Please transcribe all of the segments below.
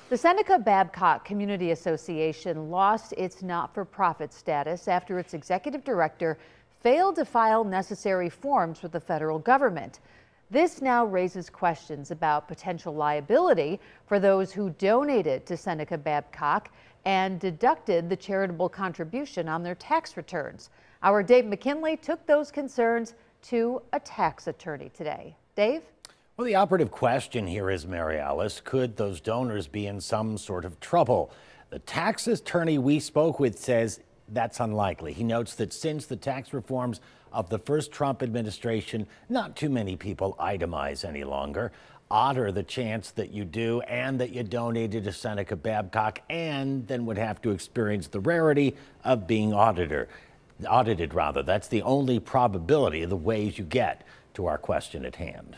The Seneca Babcock Community Association lost its not-for-profit status after its executive director failed to file necessary forms with the federal government. This now raises questions about potential liability for those who donated to Seneca Babcock and deducted the charitable contribution on their tax returns. Our Dave McKinley took those concerns to a tax attorney today. Dave? Well, the operative question here is, Mary Alice, could those donors be in some sort of trouble? The tax attorney we spoke with says that's unlikely. He notes that since the tax reforms of the first Trump administration, not too many people itemize any longer. Odd are the chance that you do and that you donated to Seneca Babcock and then would have to experience the rarity of being audited. That's the only probability of the ways you get to our question at hand.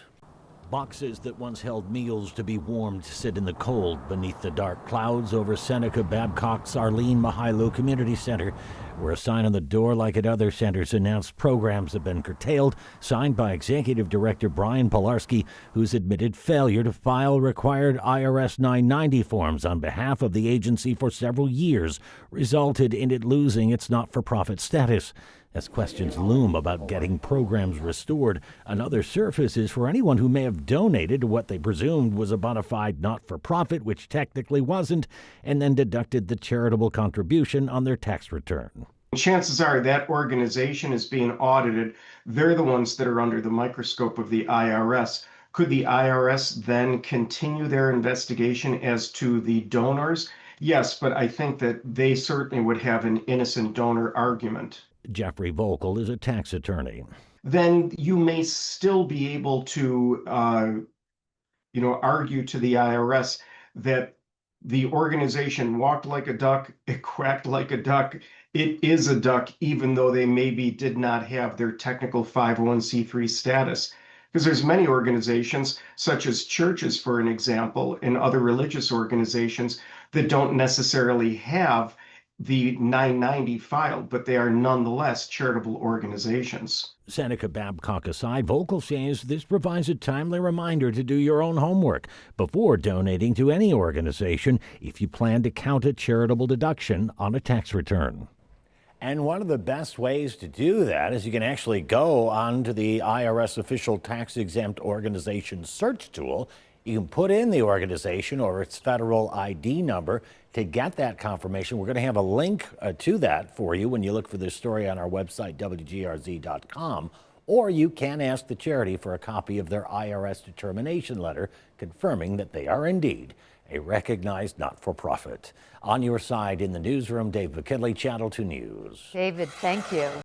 Boxes that once held meals to be warmed sit in the cold beneath the dark clouds over Seneca Babcock's Arlene Mihailo Community Center, where a sign on the door, like at other centers, announced programs have been curtailed, signed by Executive Director Brian Pilarski, who's admitted failure to file required IRS 990 forms on behalf of the agency for several years resulted in it losing its not-for-profit status. As questions loom about getting programs restored, another surfaces for anyone who may have donated to what they presumed was a bona fide not-for-profit, which technically wasn't, and then deducted the charitable contribution on their tax return. Chances are that organization is being audited. They're the ones that are under the microscope of the IRS. Could the IRS then continue their investigation as to the donors? Yes, but I think that they certainly would have an innocent donor argument. Jeffrey Volkel is a tax attorney. Then you may still be able to, argue to the IRS that the organization walked like a duck, it quacked like a duck. It is a duck, even though they maybe did not have their technical 501c3 status. Because there's many organizations, such as churches, for an example, and other religious organizations that don't necessarily have the 990 filed, but they are nonetheless charitable organizations. Seneca Babcock aside, Volkel says this provides a timely reminder to do your own homework before donating to any organization if you plan to count a charitable deduction on a tax return. And one of the best ways to do that is you can actually go onto the IRS official tax-exempt organization search tool. You can put in the organization or its federal ID number to get that confirmation. We're going to have a link to that for you when you look for this story on our website, WGRZ.com. Or you can ask the charity for a copy of their IRS determination letter confirming that they are indeed a recognized not-for-profit. On your side in the newsroom, Dave McKinley, Channel 2 News. David, thank you.